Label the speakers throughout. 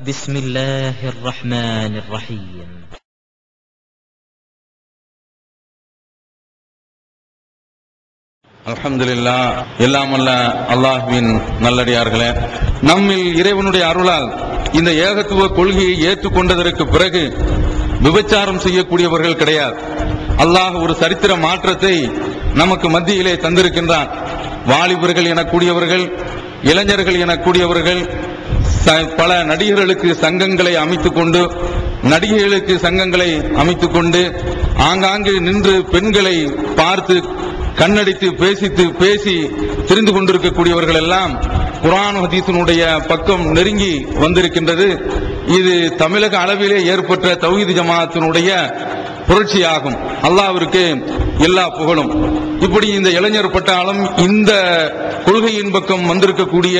Speaker 1: بسم الله الرحمن الرحيم.
Speaker 2: அல்ஹம்துலில்லாஹ். எல்லாம் வல்ல அல்லாஹ்வின் நல்லடியார்களே, நம்மில் இறைவனுடைய அருளால் இந்த ஏகத்துவ கொள்கையை ஏற்றுக்கொண்டதற்கு பிறகு விபச்சாரம் செய்யக்கூடியவர்கள் கிடையாது. அல்லாஹ் ஒரு சரித்திர மாற்றத்தை நமக்கு மத்தியிலே தந்திருக்கின்றான். வாலிபர்கள் எனக்கூடியவர்கள், இளைஞர்கள் எனக்கூடியவர்கள் பல நடிகர்களுக்கு சங்கங்களை அமைத்துக் கொண்டு, நடிகைகளுக்கு சங்கங்களை அமைத்துக் கொண்டு, ஆங்காங்கு நின்று பெண்களை பார்த்து கண்ணடித்து பேசி தெரிந்து கொண்டிருக்கக்கூடியவர்கள் எல்லாம் குர்ஆன் ஹதீஸினுடைய பக்கம் நெருங்கி வந்திருக்கின்றது. இது தமிழக அளவிலே ஏற்பட்ட தௌஹீத் ஜமாஅத்தினுடைய புரட்சியாகும். அல்லாஹ்விற்கு எல்லா புகழும். இப்படி இந்த இளைஞர் பட்டாளம், இந்த கொள்கையின் பக்கம் வந்திருக்கக்கூடிய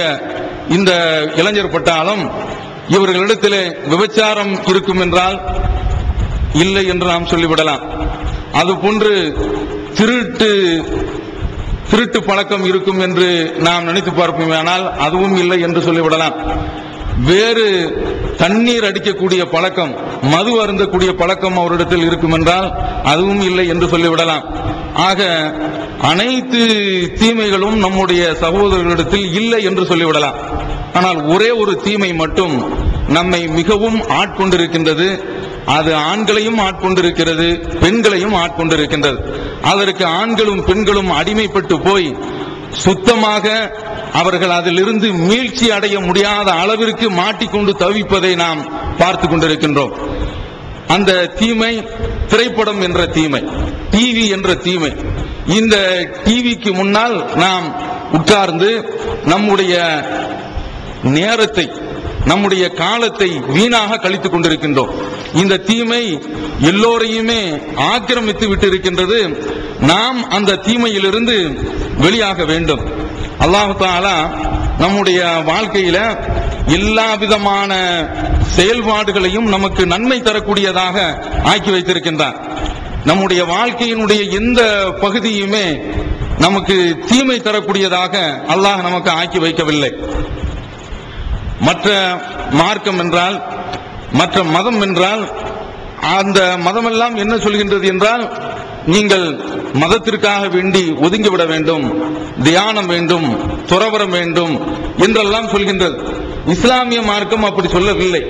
Speaker 2: இந்த இளைஞர் பட்டாளம், இவர்களிடத்திலே விபச்சாரம் இருக்கும் என்றால் இல்லை என்று நாம் சொல்லிவிடலாம். அதுபோன்று திருட்டு பழக்கம் இருக்கும் என்று நாம் நினைத்து பார்ப்போம், ஆனால் அதுவும் இல்லை என்று சொல்லிவிடலாம். வேறு தண்ணீர் அடிக்கக்கூடிய பழக்கம், மது அருந்தக்கூடிய பழக்கம் அவரிடத்தில் இருக்கும் என்றால் அதுவும் இல்லை என்று சொல்லிவிடலாம். ஆக அனைத்து தீமைகளும் நம்முடைய சகோதரர்களிடத்தில் இல்லை என்று சொல்லிவிடலாம். ஆனால் ஒரே ஒரு தீமை மட்டும் நம்மை மிகவும் ஆட்கொண்டிருக்கின்றது. அது ஆண்களையும் ஆட்கொண்டிருக்கிறது, பெண்களையும் ஆட்கொண்டிருக்கின்றது. அதற்கு ஆண்களும் பெண்களும் அடிமைப்பட்டு போய் சுத்தமாக அவர்கள் அதிலிருந்து மீழ்ச்சி அடைய முடியாத அளவிற்கு மாட்டிக்கொண்டு தவிப்பதை நாம் பார்த்து கொண்டிருக்கின்றோம். அந்த தீமை திரைப்படம் என்ற தீமை, டிவி என்ற தீமை. இந்த டிவிக்கு முன்னால் நாம் உட்கார்ந்து நம்முடைய நேரத்தை, நம்முடைய காலத்தை வீணாக கழித்துக் கொண்டிருக்கின்றோம். இந்த தீமை எல்லோரையுமே ஆக்கிரமித்து விட்டிருக்கின்றது. நாம் அந்த தீமையிலிருந்து வெளியாக வேண்டும். அல்லாஹ் தஆலா நம்முடைய வாழ்க்கையில எல்லா விதமான செயல்பாடுகளையும் நமக்கு நன்மை தரக்கூடியதாக ஆக்கி வைத்திருக்கின்றார். நம்முடைய வாழ்க்கையினுடைய எந்த பகுதியுமே நமக்கு தீமை தரக்கூடியதாக அல்லாஹ் நமக்கு ஆக்கி வைக்கவில்லை. மற்ற மார்க்கம் என்றால், மற்ற மதம் என்றால், அந்த மதமெல்லாம் என்ன சொல்கின்றது என்றால், நீங்கள் மதத்திற்காக வேண்டி ஒதுங்கிவிட வேண்டும், தியானம் வேண்டும், துறவரம் வேண்டும் என்றெல்லாம் சொல்கின்றது. இஸ்லாமிய மார்க்கம் அப்படி சொல்லவில்லை.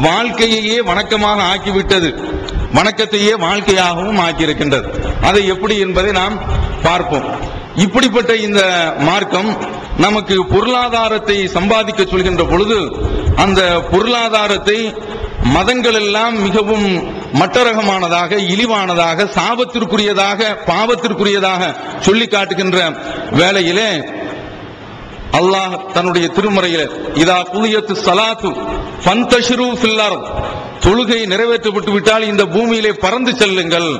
Speaker 2: வாழ்க்கையையே வணக்கமாக ஆக்கிவிட்டது, வணக்கத்தையே வாழ்க்கையாகவும் ஆக்கியிருக்கின்றது. அதை எப்படி என்பதை நாம் பார்ப்போம். இப்படிப்பட்ட இந்த மார்க்கம் நமக்கு பொருளாதாரத்தை சம்பாதிக்க சொல்கின்ற பொழுது, அந்த பொருளாதாரத்தை மதங்கள் எல்லாம் மிகவும் மட்டரகமானதாக, இழிவானதாக, சாபத்திற்குரியதாக, பாவத்திற்குரியதாக சொல்லி காட்டுகின்ற வேளையிலே அல்லாஹ் தன்னுடைய திருமறையிலே இதா குலியத்து ஸலாத்து ஃபன்தஷிரு ஃபில் அர்த், தொழுகை நிறைவேற்றப்பட்டு விட்டால் இந்த பூமியிலே பறந்து செல்லுங்கள்,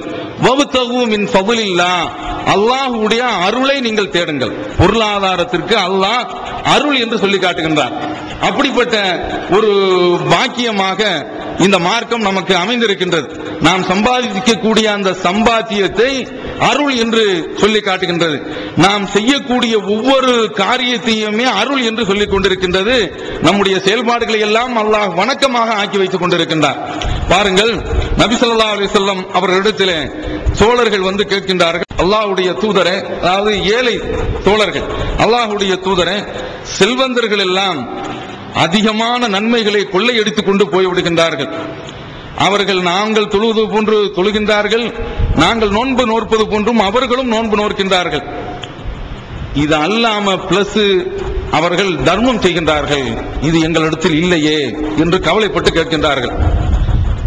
Speaker 2: வப்தகு மின் ஃபضலில்லாஹ், அல்லாஹ்வுடைய அருளை நீங்கள் தேடுங்கள். பொருளாதாரத்திற்கு அல்லாஹ் அருள் என்று சொல்லி காட்டுகின்றார். அப்படிப்பட்ட ஒரு பாக்கியமாக இந்த மார்க்கம் நமக்கு அமைந்திருக்கின்றது. நாம் சம்பாதிக்கக்கூடிய அந்த சம்பாத்தியத்தை அருள் என்று சொல்லி காட்டுகின்றது. நாம் செய்யக்கூடிய ஒவ்வொரு காரியத்தையுமே அருள் என்று சொல்லிக் கொண்டிருக்கின்றது. நம்முடைய செயல்பாடுகளை எல்லாம் அல்லாஹ் வணக்கமாக ஆக்கி வைத்துக் கொண்டிருக்கின்றார். பாருங்கள், நபி ஸல்லல்லாஹு அலைஹி வஸல்லம் அவர்களிடத்திலே தோழர்கள் வந்து கேட்கின்றார்கள், அல்லாஹ்வுடைய தூதரே, அதாவது ஏழை தோழர்கள், அல்லாஹ்வுடைய தூதரே, செல்வந்தர்கள் எல்லாம் அதிகமான நன்மைகளை கொள்ளையடித்துக் கொண்டு போய்விடுகின்றார்கள். அவர்கள் நாங்கள் தொழுவது போன்று தொழுகின்றார்கள், நாங்கள் நோன்பு நோற்பது போன்றும் அவர்களும் நோன்பு நோக்கின்றார்கள். இது அல்லாம பிளஸ் அவர்கள் தர்மம் செய்கின்றார்கள், இது எங்களிடத்தில் இல்லையே என்று கவலைப்பட்டு கேட்கின்றார்கள்.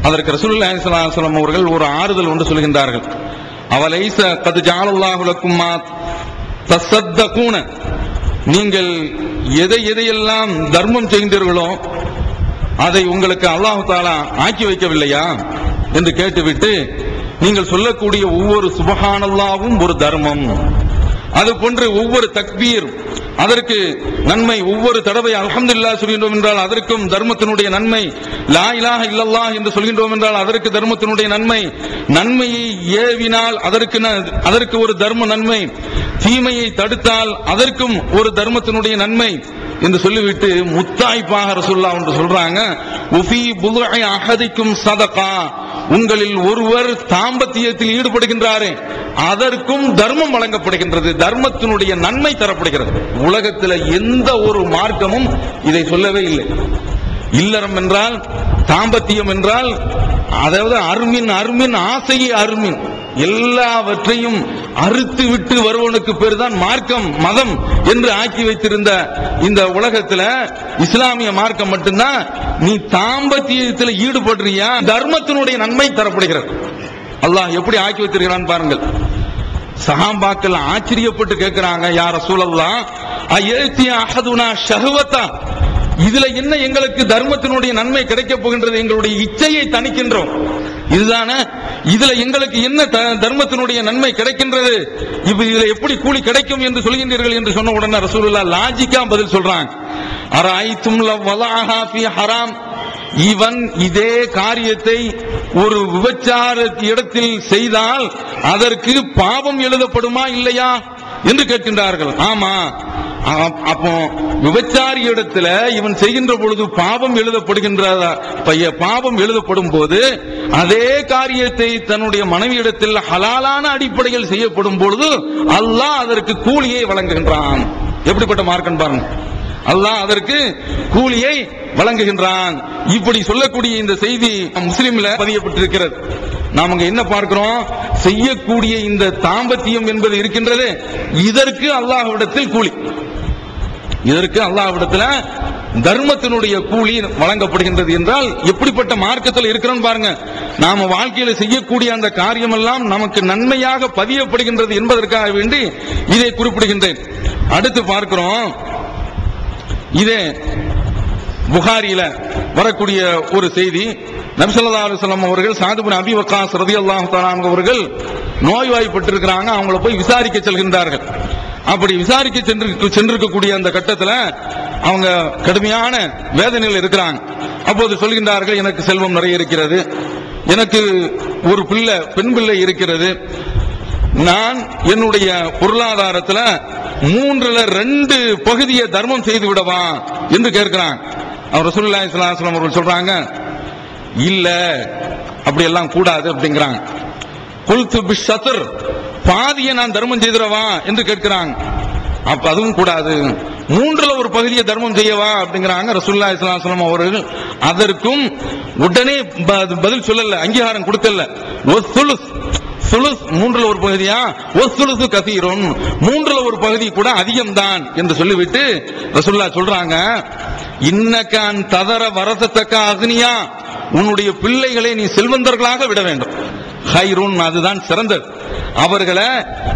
Speaker 2: அதற்கு ரசூலுல்லாஹி ஸல்லல்லாஹு அலைஹி வஸல்லம் அவர்கள் ஒரு ஆறுதல் ஒன்று சொல்கின்றார்கள். அவலைஸ கத் ஜஅலல்லாஹு லக்கும் மா தஸத்தகூன, நீங்கள் எதையெல்லாம் தர்மம் செய்தீர்களோ அதை உங்களுக்கு அல்லாஹ் தஆலா ஆக்கி வைக்கவில்லையா என்று கேட்டுவிட்டு, நீங்கள் சொல்லக்கூடிய ஒவ்வொரு சுப்ஹானல்லாஹ்வும் ஒரு தர்மம், அதுபோன்று ஒவ்வொரு தக்பீர் அதற்கு நன்மை, ஒவ்வொரு தடவை அல்ஹம்துலில்லாஹ் சொல்கின்றோம் என்றால் அதற்கும் தர்மத்தினுடைய நன்மை, லா இலாஹ இல்லல்லாஹ் என்று சொல்கின்றோம் என்றால் அதற்கு தர்மத்தினுடைய நன்மை, நன்மையை ஏவினால் அதற்கு ஒரு தர்ம நன்மை, தீமையை தடுத்தால் அதற்கும் ஒரு தர்மத்தினுடைய நன்மை, என்று சொல்லிவிட்டு முத்தாய்ப்பாக ரசூலுல்லாஹ் என்று சொல்றாங்க, உஃபி புதுஇ அஹதிக்கும் சதகா, உங்களில் ஒருவர் தாம்பத்தியத்தில் ஈடுபடுகின்றாரே அதற்கும் தர்மம் வழங்கப்படுகின்றது, தர்மத்தினுடைய நன்மை தரப்படுகிறது. உலகத்தில் எந்த ஒரு மார்க்கமும் இதை சொல்லவே இல்லை. இல்லறம் என்றால், தாம்பத்தியம் என்றால், அதாவது அருமின் ஆசையை அருமின் எல்லாவற்றையும் அறுத்து விட்டு வருவனுக்கு பேர் தான் மார்க்கம், மதம் என்று ஆக்கி வைத்திருந்த இந்த உலகத்தில் இஸ்லாமிய மார்க்கம் மட்டும்தான் நீ தாம்பத்தியத்தில் ஈடுபடுறியா தர்மத்தினுடைய நன்மை தரப்படுகிறது. அல்லாஹ் எப்படி ஆக்கி வைத்திருக்கிறான் பாருங்கள். சஹாபாக்கள் ஆச்சரியப்பட்டு கேட்கிறாங்க, யா ரசூலல்லாஹ் அயதி அஹதுனா ஷஹவதா, இதுல என்ன எங்களுக்கு தர்மத்தினுடைய நன்மை கிடைக்க போகின்றது, எங்களுடைய இச்சையை தணிக்கின்றோம், இதுதானே இதுல எங்களுக்கு என்ன தர்மத்தினுடைய நன்மை கிடைக்கின்றது, இதுல எப்படி கூலி கிடைக்கும் என்று சொல்கின்றீர்கள் என்று சொன்ன உடனே ரசூலுல்லாஹ் லாஜிக்கா பதில் சொல்றாங்க, அரைத்தும் லவலஹா ஃபீ ஹராம், இவன் இதே காரியத்தை ஒரு விபச்சார இடத்தில் செய்தால் அதற்கு பாவம் எழுதப்படுமா இல்லையா என்று கேட்கின்றார்கள். ஆமா, அப்போ விபச்சாரி இடத்துல இவன் செய்கின்ற பொழுது பாவம் எழுதப்படுகின்றதா, பாவம் எழுதப்படும் போது அதே காரியத்தை தன்னுடைய மனைவியிடத்தில் ஹலாலான அடிப்படையில் செய்யப்படும் பொழுது அல்லாஹ் அதற்கு கூலியை வழங்குகின்றான். எப்படிப்பட்ட மார்க்கம் பாருங்க, அல்லாஹ் அதற்கு கூலியை வழங்குகின்றான். இப்படி சொல்லக்கூடிய இந்த செய்தி முஸ்லிம்ல பதியப்பட்டிருக்கிறது. நாம் அங்க என்ன பார்க்கிறோம், செய்யக்கூடிய இந்த தாம்பத்தியம் என்பது இருக்கின்றது, இதற்கு அல்லாஹ்விடத்தில் கூலி, இதற்கு அல்லாஹ்விடத்தில் தர்மத்தினுடைய கூலி வழங்கப்படுகின்றது என்றால் எப்படிப்பட்ட மார்க்கத்தில் இருக்கிறோம் பாருங்க. நாம வாழ்க்கையில செய்யக்கூடிய அந்த காரியம் எல்லாம் நமக்கு நன்மையாக பதியப்படுகின்றது என்பதற்காக வேண்டி இதை குறிப்பிடுகின்றேன். அடுத்து பார்க்கிறோம், இதே புகாரியில வரக்கூடிய ஒரு செய்தி, நபி ஸல்லல்லாஹு அலைஹி வஸல்லம் அவர்கள் சாத் இப்னு அபி வக்காஸ் ரலியல்லாஹு தஆலா அன்ஹு அவர்கள் நோய்வாய்ப்பட்டிருக்கிறாங்க, அவங்கள போய் விசாரிக்க செல்கின்றார்கள். அப்படி விசாரிக்க சென்றிருக்கக்கூடிய அந்த கட்டத்தில் அவங்க கடுமையான வேதனையில் இருக்கிறாங்க. அப்போது சொல்கின்றார்கள், எனக்கு செல்வம் நிறைய இருக்கிறது, எனக்கு ஒரு பிள்ளை, பெண் பிள்ளை இருக்கிறது, நான் என்னுடைய பொருளாதாரத்தில் 3/2 பகுதியை தர்மம் செய்து விடவா என்று கேட்கிறாங்க. அவர் ரசூலுல்லாஹி ஸல்லல்லாஹு அலைஹி வஸல்லம் அவர்கள் சொல்றாங்க, இல்ல அப்படி எல்லாம் கூடாது அப்படிங்கிறாங்க. குல்து பிஷ்ஷத்ர், பாதியை நான் தர்மம் செய்திடவா என்று கேட்கிறாங்க. அப்ப அதுவும் கூடாது, 1/3 பகுதியை தர்மம் செய்யவா அப்படிங்கிறாங்க. ரசூலுல்லாஹி ஸல்லல்லாஹு அலைஹி வஸல்லம் அவர்கள் அதற்கும் உடனே பதில் சொல்லல, அங்கீகாரம் கொடுக்கல. ஒஸ்ஸுலுஸ், சுலுஸ் 1/3 பகுதியா, ஒஸ்ஸுலுசு கஸீருன், 1/3 பகுதி கூட அதிகம்தான் என்று சொல்லிவிட்டு ரசூலுல்லாஹ் சொல்றாங்க, இன்னகான் ததர வரசத்தக்க அக்னியா, உன்னுடைய பிள்ளைகளை நீ செல்வந்தர்களாக விட வேண்டும், ஹைருன், அதுதான் சிறந்தது. அவர்களை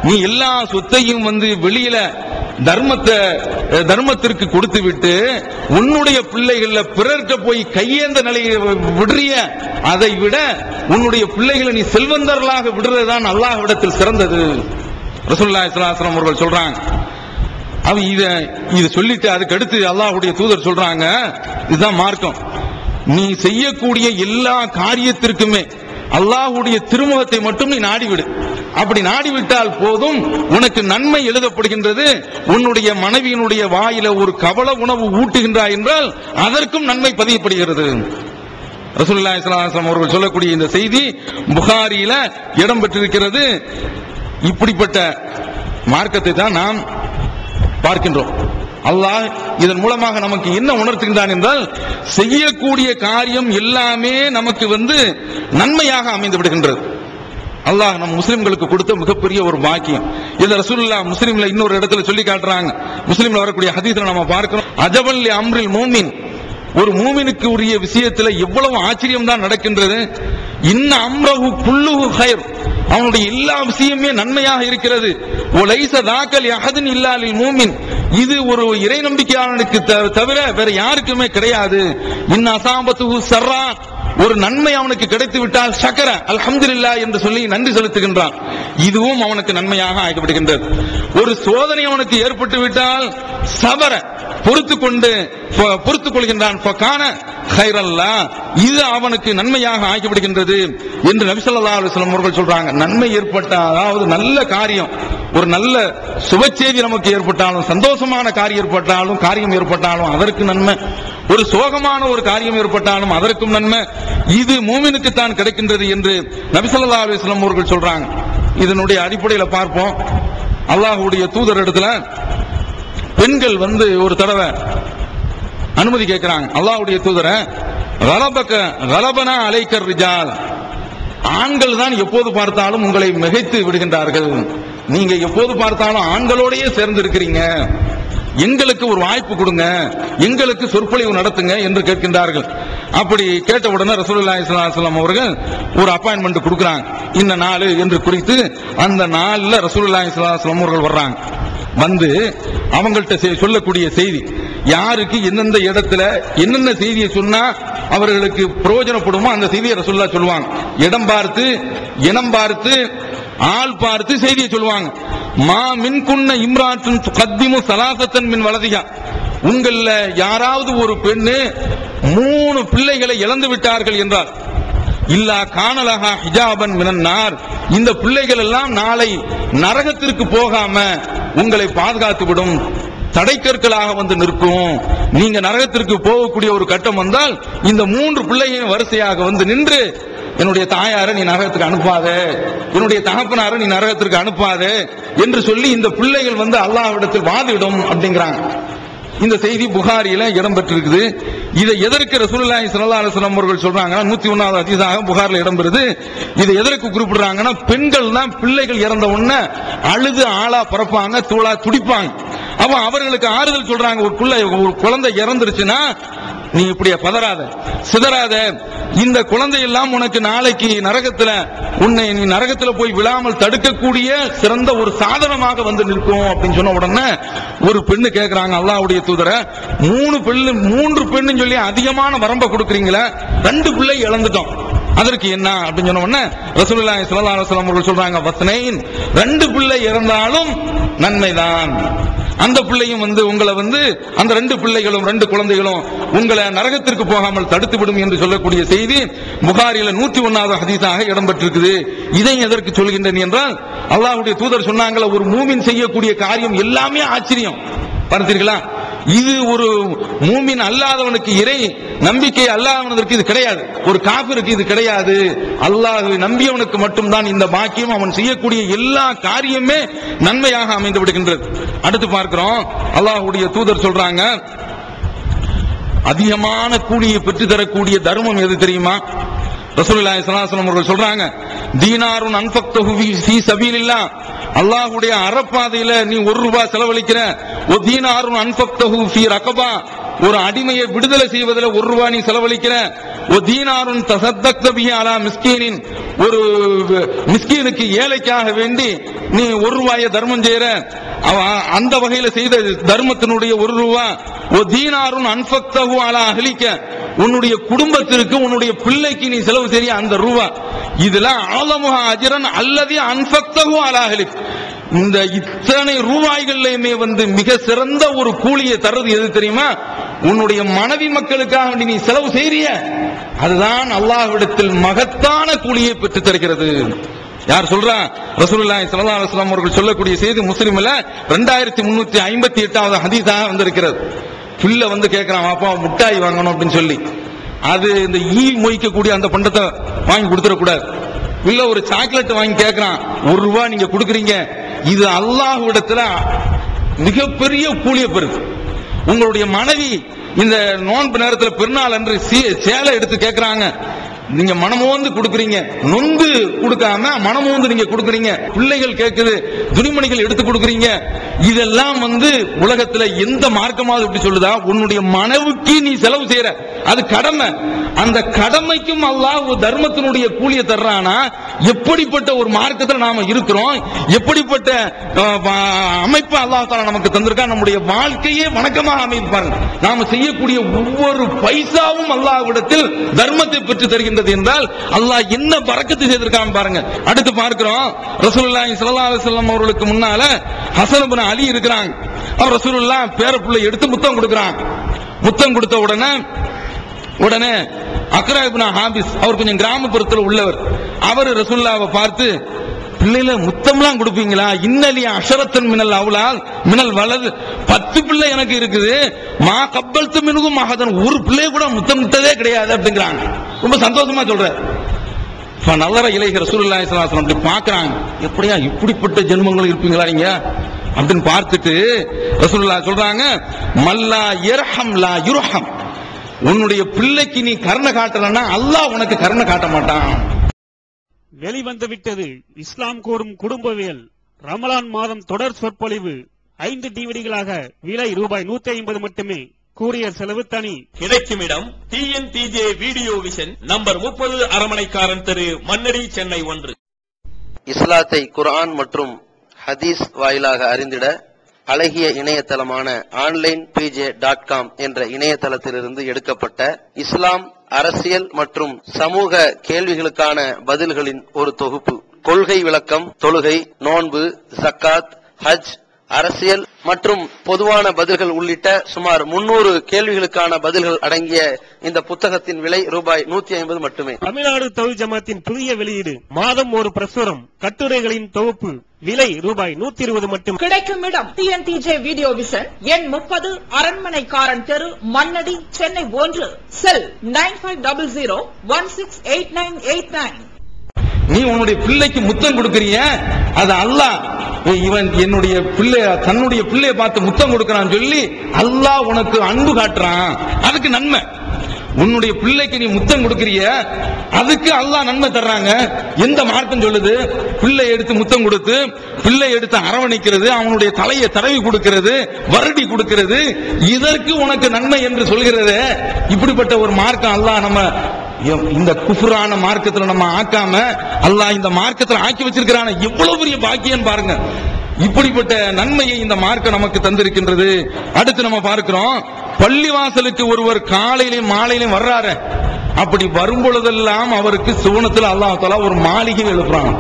Speaker 2: நீ எல்லா சொத்தையும் வெளியில தர்மத்திற்கு கொடுத்து விட்டு உன்னுடைய பிள்ளைகள பிறர்க்க போய் கையேந்த நிலையை விடுறிய, அதை விட உன்னுடைய பிள்ளைகளை நீ செல்வந்தர்களாக விடுறதுதான் அல்லாஹ்விடத்தில் சிறந்தது. ரசூலுல்லாஹி ஸல்லல்லாஹு அலைஹி வஸல்லம் அவர்கள் சொல்றாங்க. இது சொல்லிட்டு அதுக்கு அடுத்து அல்லாஹ்வுடைய தூதர் சொல்றாங்க, இதுதான் மார்க்கம், நீ செய்யக்கூடிய எல்லா காரியத்திற்குமே அல்லாஹ்வுடைய திருமுகத்தை மட்டும் நீ நாடிவிடு, அப்படி நாடிவிட்டால் போதும், உனக்கு நன்மை எழுதப்படுகின்றது. உன்னுடைய மனைவியினுடைய வாயில ஒரு கவல உணவு ஊட்டுகின்றாய் என்றால் அதற்கும் நன்மை பதியப்படுகிறது. ரசூலுல்லாஹி ஸல்லல்லாஹு அலைஹி வஸல்லம் அவர்கள் சொல்லக்கூடிய இந்த செய்தி புகாரியில இடம் பெற்றிருக்கிறது. இப்படிப்பட்ட மார்க்கத்தை தான் நாம் பார்க்கின்றோம். அல்லாஹ் இதன் மூலமாக நமக்கு என்ன உணர்த்துகின்றான் என்றால், செய்யக்கூடிய காரியம் எல்லாமே நமக்கு நன்மையாக அமைந்து விடுகின்றது. அல்லாஹ் நம் முஸ்லிம்களுக்கு கொடுத்த மிகப்பெரிய ஒரு பாக்கியம். இத ரசூலுல்லாஹ் முஸ்லிம்ல இன்னொரு இடத்துல சொல்லி காட்டுறாங்க. முஸ்லிம்ல வரக்கூடிய ஹதீஸ்ல நம்ம பார்க்கிறோம், அஜபல் லி அம்ரில் மூமின், ஒரு மூமினுக்கு உரிய விஷயத்துல எவ்வளவு ஆச்சரியம் தான் நடக்கின்றது. இன்ன அம்ரஹு குல்லுஹு கைர், அவனுடைய எல்லா விஷயமே நன்மையாக இருக்கிறது. ஒலைஸ தாக்கல் யஹதின் இல்லா லில் மூமின், இது ஒரு இறை நம்பிக்கையாளனுக்கு தவிர வேற யாருக்குமே கிடையாது. இன்ன அஸாபத்துஹு ஸர்ரா, ஒரு நன்மை அவனுக்கு கிடைத்து விட்டால் ஷக்கர அல்ஹம்துலில்லாஹ் என்று சொல்லி நன்றி செலுத்துகின்றான், இதுவும் அவனுக்கு நன்மையாக ஆகிவிடுகின்றது. ஒரு சோதனை அவனுக்கு ஏற்பட்டு விட்டால் சபர பொறுத்துக் கொள்கின்றான், ஃபகான கைரல்லா, இது அவனுக்கு நன்மையாக ஆகிவிடுகின்றது என்று நபி ஸல்லல்லாஹு அலைஹி வஸல்லம் அவர்கள் சொல்றாங்க. நன்மை ஏற்பட்ட, அதாவது நல்ல காரியம், ஒரு நல்ல சுபச்செய்தி நமக்கு ஏற்பட்டாலும், சந்தோஷமான காரியம் ஏற்பட்டாலும் அதற்கு நன்மை, ஒரு சோகமான ஒரு காரியம் ஏற்பட்டாலும் அதற்கும் நன்மை, இது மூமினுக்கு தான் கிடைக்கின்றது என்று நபி ஸல்லல்லாஹு அலைஹி வஸல்லம் அவர்கள் சொல்றாங்க. இதனுடைய அடிப்படையில் பார்ப்போம், அல்லாஹ்வுடைய தூதர் இடத்துல பெண்கள் ஒரு தடவை அனுமதி கேட்கிறாங்க. அல்லாஹ்வுடைய தூதரை, கலபனா அலைக்கர் ரிஜால், ஆண்கள் தான் எப்போது பார்த்தாலும் உங்களை மிகைத்து விடுகின்றார்கள், நீங்க எப்போது பார்த்தாலும் ஆண்களோடையே சேர்ந்து இருக்கிறீங்க, எங்களுக்கு ஒரு வாய்ப்பு கொடுங்க, எங்களுக்கு சொற்பொழிவு நடத்துங்க என்று கேட்கின்றார்கள். அப்படி கேட்ட உடனே ரசூலுல்லாஹி ஸல்லல்லாஹு அலைஹி வஸல்லம் அவர்கள் ஒரு அப்பாயின்மெண்ட் கொடுக்குறாங்க. இந்த நாள் என்று குறித்து அந்த நாள்ல ரசூலுல்லாஹி ஸல்லல்லாஹு அலைஹி வஸல்லம் அவர்கள் வர்றாங்க. அவங்கள்ட்ட சொல்லக்கூடிய செய்தி, யாருக்கு எந்தெந்த இடத்துல என்னென்ன செய்தியை சொன்னா அவர்களுக்கு பிரயோஜனப்படுமோ அந்த செய்தியை ரசூலுல்லாஹ் சொல்லுவாங்க. இடம் பார்த்து, இனம் பார்த்து, ஆள் பார்த்து செய்தியை சொல்லுவாங்க. மா மின்குன்ன இம்ராத்துன் துகத்திமு ஸலாசத்தன் மின் வலதிஹா, உங்கள யாராவது ஒரு பெண்ணு 3 பிள்ளைகளை இழந்து விட்டார்கள் என்றால், இல்லா கானலஹா ஹிஜாபன் மினன் நார், இந்த பிள்ளைகள் எல்லாம் நாளை நரகத்திற்கு போகாம உங்களை பாதுகாத்து விடும், தடைக்கற்களாக நிற்கும். நீங்க நரகத்திற்கு போகக்கூடிய ஒரு கட்டம் வந்தால் இந்த 3 பிள்ளைகளையும் வரிசையாக நின்று, என்னுடைய தாயாரை நீ நரகத்துக்கு அனுப்பாத, என்னுடைய தகப்பனாரை நீ நரகத்திற்கு அனுப்பாத என்று சொல்லி இந்த பிள்ளைகள் அல்லாஹ்விடத்தில் வாதிடும் அப்படிங்கிறாங்க. இந்த செய்தி புகாரியில இடம்பெற்றிருக்குது. இதை எதற்கு ரசூலுல்லாஹி ஸல்லல்லாஹு அலைஹி வஸல்லம் அவர்கள் சொல்றாங்க, 101வது ஹதீஸாக புகாரில் இடம்பெறுது. இதை எதற்கு குறிப்பிடுறாங்கன்னா, பெண்கள் தான் பிள்ளைகள் இறந்த உடனே அழுது ஆளா பரப்பாங்க, தூளா துடிப்பாங்க. அப்ப அவர்களுக்கு ஆறுதல் சொல்றாங்க, ஒரு குழந்தை இறந்துருச்சுன்னா நீ இப்படியே பதறாத, சிதறாத, இந்த குழந்தை எல்லாம் உனக்கு நாளைக்கு நரகத்துல உன்னை நீ நரகத்துல போய் விழாமல் தடுக்கக்கூடிய சிறந்த ஒரு சாதனமாக நிற்கும் அப்படின்னு சொன்ன உடனே ஒரு பெண்ணு கேட்கிறாங்க, அல்லாஹ்வுடைய தூதரை, 3 பெண்ணு சொல்லி அதிகமான வரம்பை கொடுக்குறீங்களே, 2 பிள்ளை இழந்துட்டோம், அதற்கு என்ன அப்படின்னு சொன்ன உடனே ரசூலுல்லாஹி ஸல்லல்லாஹு அலைஹி வஸல்லம் அவர்கள் சொல்றாங்க, வஸ்னைன், 2 பிள்ளை இறந்தாலும் நன்மைதான், அந்த பிள்ளையும் உங்களை அந்த 2 பிள்ளைகளும் 2 குழந்தைகளும் உங்களை நரகத்திற்கு போகாமல் தடுத்து விடும் என்று சொல்லக்கூடிய செய்தி புகாரில 101வது ஹதீஸாக இடம்பெற்றிருக்குது. இதை எதற்கு சொல்கின்றேன் என்றால், அல்லாஹ்வுடைய தூதர் சொன்னாங்களே, ஒரு மூமின் செய்யக்கூடிய காரியம் எல்லாமே ஆச்சரியம். பார்த்தீர்களா, இது ஒரு மூமின் அல்லாதவனுக்கு, இறை நம்பிக்கை அல்லாதவனுக்கு இது கிடையாது, ஒரு காபிருக்கு இது கிடையாது. அல்லாஹ்வை நம்பியவனுக்கு மட்டும்தான் இந்த பாக்கியம், அவன் செய்யக்கூடிய எல்லா காரியமே நன்மையாக அமைந்து விடுகின்றது. அடுத்து பார்க்கிறோம், அல்லாஹ்வுடைய தூதர் சொல்றாங்க, அதிகமான கூலியை பெற்று தரக்கூடிய தர்மம் எது தெரியுமா? ரசூலுல்லாஹி ஸல்லல்லாஹு அலைஹி வஸல்லம் அவர்கள் சொல்றாங்க, தீனாருன் அன்ஃபக்தஹு ஃபீ சபீலில்லாஹ், அல்லாஹ்வுடைய அறப்பாதையில நீ 1 ரூபாய் செலவழிக்கிற, ஒ தீனாருன் அன்ஃபக்தஹு ஃபீ ரகபா, ஒரு அடிமையை விடுதலை செய்வதில் 1 ரூபாய் நீ செலவழிக்கிற, ஒ தீனாருன் தஸத்தக்த பிஹி அலா மிஸ்கீனின், ஒரு மிஸ்கீனுக்கு ஏழைக்காக வேண்டி நீ 1 ரூபாயை தர்மம் செய்யற, அந்த வகையில செய்த தர்மத்தினுடைய 1 ரூபாய், ஒ தீனாருன் அன்ஃபக்தஹு அலா அஹ்லிக, உன்னுடைய குடும்பத்திற்கு உன்னுடைய பிள்ளைக்கு நீ செலவு செய்ய அந்த ரூபாய், இதுல ஆலமுஹா அஜ்ரன் அல்லதி அன்ஃபக்தஹு அலா அஹ்லிக், இந்த இத்தனை ரூபாய்கள்லயுமே மிக சிறந்த ஒரு கூலியை தர்றது எது தெரியுமா? உன்னுடைய மனைவி மக்களுக்காக நீ செலவு செய்ய, அதுதான் அல்லாஹ்விடத்தில் மகத்தான கூலியை பெற்று தருகிறது. யார் சொல்றா? ரசூலுல்லாஹி ஸல்லல்லாஹு அலைஹி வஸல்லம் அவர்கள் சொல்லக்கூடிய செய்தி முஸ்லிம்ல 2358வது ஹதீஸாக வந்திருக்கிறது. பிள்ளை கேட்கிறான், அப்பா முட்டாய் வாங்கணும் அப்படின்னு சொல்லி, அது இந்த ஈ மொய்க்கக்கூடிய அந்த பண்டத்தை வாங்கி கொடுத்துடக்கூடாது. பிள்ளை ஒரு சாக்லேட் வாங்கி கேட்கிறான், 1 ரூபாய் நீங்க கொடுக்குறீங்க, இது அல்லாஹ்விடத்துல மிகப்பெரிய கூலியை பெறுது. உங்களுடைய மனைவி இந்த நோன்பு நேரத்தில் பெருநாள் அன்று சேலை எடுத்து கேட்கிறாங்க, நீங்க மனமோந்து கொடுக்குறீங்க, நொந்து கொடுக்காம மனமோந்து நீங்க கொடுக்குறீங்க. பிள்ளைகள் கேட்குது, துணிமணிகள் எடுத்து கொடுக்குறீங்க. இதெல்லாம் உலகத்துல எந்த மார்க்கமாவது இப்படி சொல்லுதா? உன்னுடைய மனைவிக்கு நீ செலவு செய்யற, அது கடமை. அந்த கடமைக்கும் அல்லாஹ் ஒரு தர்மத்தினுடைய கூலியை தர்றானா, எப்படிப்பட்ட ஒரு மார்க்கத்தில் நாம இருக்கிறோம், எப்படிப்பட்ட அமைப்பு அல்லாஹ் தஆலா நமக்கு தந்திருக்கா. நம்முடைய வாழ்க்கையே வணக்கமாக அமைப்பாங்க. நாம செய்யக்கூடிய ஒவ்வொரு பைசாவும் அல்லாஹ்விடத்தில் தர்மத்தை பெற்று தருகின்ற என்றால் அல்லாஹ் என்ன பரக்கத்து செய்திருக்கான் பாருங்க. அடுத்து பார்க்கிறோம், ரசூலுல்லாஹி ஸல்லல்லாஹு அலைஹி வஸல்லம் அவர்களுக்கு முன்னால ஹஸன் இப்னு அலி இருக்கிறாங்க. அவர் ரசூலுல்லாஹ் பேரப்புள்ளை எடுத்து முத்தம் கொடுக்கிறாங்க. முத்தம் கொடுத்த உடனே உடனே அக்ரா இப்னு ஹாபிஸ் அவர் கொஞ்சம் கிராமப்புறத்தில் உள்ளவர், அவர் ரசூலுல்லாஹ்வை பார்த்து, பிள்ளைல முத்தம்லாம் கொடுப்பீங்களா? இன்னலி அஷரத்தன் மினல் அவுலால் மினல் வலது, 10 பிள்ளை எனக்கு இருக்குது, மா கப்பல்த்து மினுகும் மகதன், ஒரு பிள்ளை கூட முத்தம் விட்டதே கிடையாது அப்படிங்கிறாங்க. ரொம்ப சந்தோஷமா சொல்றாரு. நல்லற இளைய ரசூலுல்லாஹி ஸல்லல்லாஹு அலைஹி வஸல்லம் அப்படி பார்க்கறாங்க, எப்படியா இப்படிப்பட்ட ஜென்மங்கள் இருப்பீங்களா நீங்க அப்படின்னு பார்த்துட்டு ரசூலுல்லாஹ் சொல்றாங்க, மல்லா யர்ஹம் லா யுர்ஹம், உன்னுடைய பிள்ளைக்கு நீ கருணை காட்டலன்னா அல்லாஹ் உனக்கு கருணை காட்ட மாட்டான்.
Speaker 3: வெளிவந்து விட்டது இஸ்லாம் கூறும் குடும்பவியல் ரமலான் மாதம் தொடர் சொற்பொழிவு 5 டிவிடிகளாக விலை ரூபாய் 150 மட்டுமே. கூரியர் செலவு தனி.
Speaker 4: கிடைக்கும் இடம் TNTJ வீடியோ விஷன், நம்பர் 30, அரமனைக்காரன் தெரு, மன்னடி, சென்னை 1.
Speaker 5: இஸ்லாத்தை குர்ஆன் மற்றும் ஹதீஸ் வாயிலாக அறிந்திட அழகிய இணையதளமான onlinepj.com என்ற இணையதளத்திலிருந்து எடுக்கப்பட்ட இஸ்லாம், அரசியல் மற்றும் சமூக கேள்விகளுக்கான பதில்களின் ஒரு தொகுப்பு. கொள்கை விளக்கம், தொழுகை, நோன்பு, ஜக்காத், ஹஜ், அரசியல் மற்றும் பொதுவான பதில்கள் உள்ளிட்ட சுமார் 300 கேள்விகளுக்கான பதில்கள் அடங்கிய இந்த புத்தகத்தின் விலை ரூபாய் 150 மட்டுமே.
Speaker 3: தமிழ்நாடு தௌஹீத் ஜமாத்தின் புதிய வெளியீடு, மாதம் ஒரு பிரசுரம், கட்டுரைகளின் தொகுப்பு, விலை ரூபாய் 120 மட்டும்.
Speaker 6: கிடைக்கும் இடம் TNTJ வீடியோ விஷன், எண் 30, அரண்மனைக்காரன் தெரு, மன்னடி, சென்னை 1. செல் 9500168989.
Speaker 2: நீ உன்னுடைய பிள்ளைக்கு முத்தம் கொடுக்கறிய, அது அல்லாஹ், இவன் என்னுடைய பிள்ளை தன்னுடைய பிள்ளையை பார்த்து முத்தம் கொடுக்கறான்னு சொல்லி அல்லாஹ் உனக்கு அன்பு காட்டுறான், அதுக்கு நன்மை. உன்னுடைய பிள்ளைக்கு நீ முத்தம் கொடுக்கறிய, அதுக்கு அல்லாஹ் நன்மை தர்றாங்க. எந்த மார்க்கம் சொல்லுது? பிள்ளை எடுத்து முத்தம் கொடுத்து, பிள்ளை எடுத்து அரவணைக்கிறது, அவனுடைய தலையை தடவி கொடுக்கிறது, வருடி கொடுக்கிறது, இதற்கு உனக்கு நன்மை என்று சொல்கிறது. இப்படிப்பட்ட ஒரு மார்க்கம் அல்லாஹ் நம்ம இந்த குஃப்ரான மார்க்கத்துல நம்ம ஆக்காம அல்லாஹ் இந்த மார்க்கத்துல ஆக்கி வச்சிருக்கிறான, எவ்வளவு பெரிய பாக்கியம் பாருங்க. இப்படிப்பட்ட நன்மையை இந்த மார்க்கம் நமக்கு தந்திருக்கின்றது. அடுத்து நம்ம பார்க்கிறோம், பள்ளிவாசலுக்கு ஒருவர் காலையிலும் மாலையிலும் வர்றாரு, அப்படி வரும்பொழுதெல்லாம் அவருக்கு சுவனத்தில் அல்லாஹ் தஆலா ஒரு மாளிகை எழுப்புறாங்க.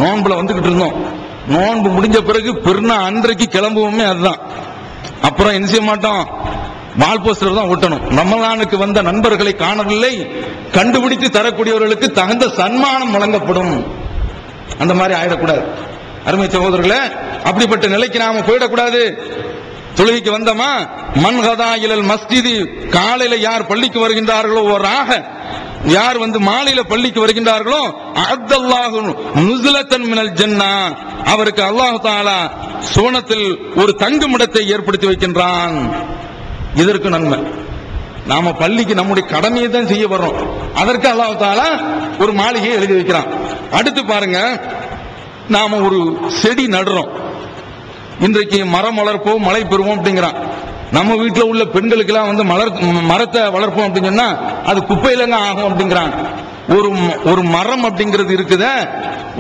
Speaker 2: நோன்புல வந்துகிட்டு இருந்தோம், நோன்பு முடிஞ்ச பிறகு பெருநா அன்றைக்கு கிளம்புவோமே அதுதான். அப்புறம் என்ன செய்ய மாட்டோம், வால் போஸ்டர் தான் ஒட்டணும். ரமலானுக்கு வந்த நண்பர்களை காணவில்லை, கண்டுபிடித்து தரக்கூடியவர்களுக்கு தகுந்த சன்மானம் வழங்கப்படும். அந்த மாதிரி ஆயிடக்கூடாது அருமை சகோதரர்களே. அப்படிப்பட்ட நிலைக்கு நாம போயிடக்கூடாது. தொழுகைக்கு வந்தமா, மன்ஹதா இலல் மஸ்ஜிதி, காலையில யார் பள்ளிக்கு வருகின்றார்களோ, யார் மாலையில பள்ளிக்கு வருகின்றார்களோ, அஅத்தல்லாஹு நுஸுலத்தன் மினல் ஜன்னah, அவருக்கு அல்லாஹ் தஆலா சுவனத்தில் ஒரு தங்குமிடத்தை ஏற்படுத்தி வைக்கின்றான். இதற்கு நன்மை. நாம பள்ளிக்கு நம்முடைய கடமையை தான் செய்ய வர்றோம், அதற்கு அல்லாஹ் தஆலா ஒரு மாளிகையை எழுதி வைக்கிறான். அடுத்து பாருங்க, நாம ஒரு செடி நடுறோம், இன்றைக்கு மரம் வளர்ப்போம் மழை பெறுவோம் அப்படிங்கிறான். நம்ம வீட்டில் உள்ள பெண்களுக்கு எல்லாம் மரத்தை வளர்ப்போம் அப்படின்னு சொன்னா அது குப்பையிலங்க ஆகும் அப்படிங்கிறான். ஒரு மரம் அப்படிங்கிறது இருக்குத,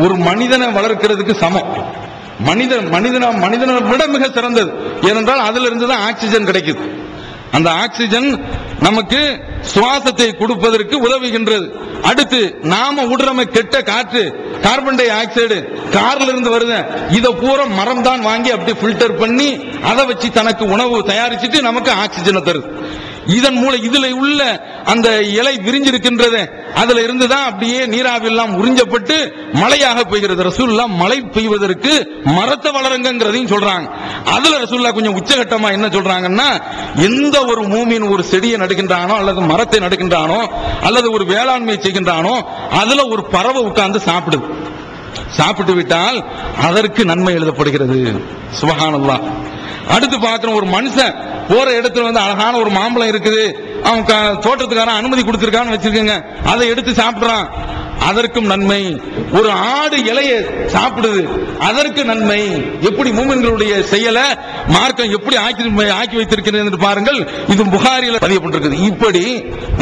Speaker 2: ஒரு மனிதனை வளர்க்கிறதுக்கு சமம். மனிதனை விட மிக சிறந்தது. ஏனென்றால் அதுல இருந்துதான் ஆக்சிஜன் கிடைக்குது. அந்த ஆக்சிஜன் நமக்கு சுவாசத்தை கொடுப்பதற்கு உதவுகின்றது. அடுத்து நாம விடுறோமே கெட்ட காற்று, கார்பன் டை ஆக்சைடு கார்ல இருந்து வருது, இதை பூரா மரம் தான் வாங்கி அப்படி ஃபில்டர் பண்ணி அதை வச்சு தனக்கு உணவு தயாரிச்சுட்டு நமக்கு ஆக்சிஜனை தருது. இதன் மூலம் இதுல உள்ள அந்த இலை விரிஞ்சிருக்கின்றது, அதுல இருந்துதான் அப்படியே நீராவி எல்லாம் உறிஞ்சப்பட்டு மழையாக பெய்கிறது. ரசூலுல்லாஹ் மழை பெய்வதற்கு மரத்தை வளருங்கிறதையும் சொல்றாங்க. அதுல ரசூலுல்லாஹ் கொஞ்சம் உச்சகட்டமா என்ன சொல்றாங்கன்னா, எந்த ஒரு மூமின் ஒரு செடியை நடுகின்றானோ அல்லது மரத்தை நடுகின்றானோ அல்லது ஒரு வேளாண்மை செய்கின்றானோ அதுல ஒரு பறவை உட்கார்ந்து சாப்பிட்டு விட்டால் அதற்கு நன்மை எழுதப்படுகிறது. சுப்ஹானல்லாஹ். அடுத்து பார்க்கிறோம், ஒரு மனுஷன் போற இடத்துல அழகான ஒரு மாம்பழம் இருக்குது, அவன் தோட்டத்துக்காரன் அனுமதி கொடுத்திருக்கான்னு வச்சிருக்கங்க, அதை எடுத்து சாப்பிடுறான், அதற்கும் நன்மை. ஒரு ஆடு இலையை சாப்பிடுது, அதற்கு நன்மை. எப்படி மூமின்களுடைய செயலை மார்க்கம் எப்படி ஆக்கி வைத்திருக்கிறது என்று பாருங்கள். இது புகாரியில் பதியப்பட்டிருக்குது. இப்படி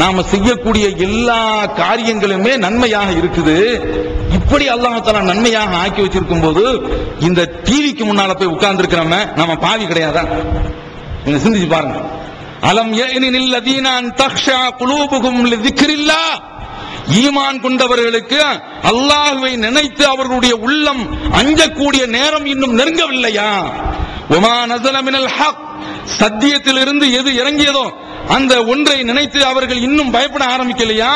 Speaker 2: நாம செய்யக்கூடிய எல்லா காரியங்களுமே நன்மையாக இருக்குது. இப்படி அல்லாஹ் தஆலா நன்மையாக ஆக்கி வச்சிருக்கும் போது இந்த டிவிக்கு முன்னால போய் உட்கார்ந்து இருக்கிறோம், நம்ம பாவி கிடையாதா? நீங்க சிந்திச்சு பாருங்க. அலம் யஅனில் லதீனா அன் தக்ஷா குலூபுகும் லிذிக்ரில்லாஹ், ஈமான் கொண்டவர்களுக்கு அல்லாஹ்வை நினைத்து அவர்களுடைய உள்ளம் அஞ்சக்கூடிய நேரம் இன்னும் நெருங்கவில்லையா? வமா நஸல மினல் ஹக், சத்தியத்திலிருந்து எது இறங்கியதோ அந்த ஒன்றை நினைத்து அவர்கள் இன்னும் பயப்பட ஆரம்பிக்கலையா?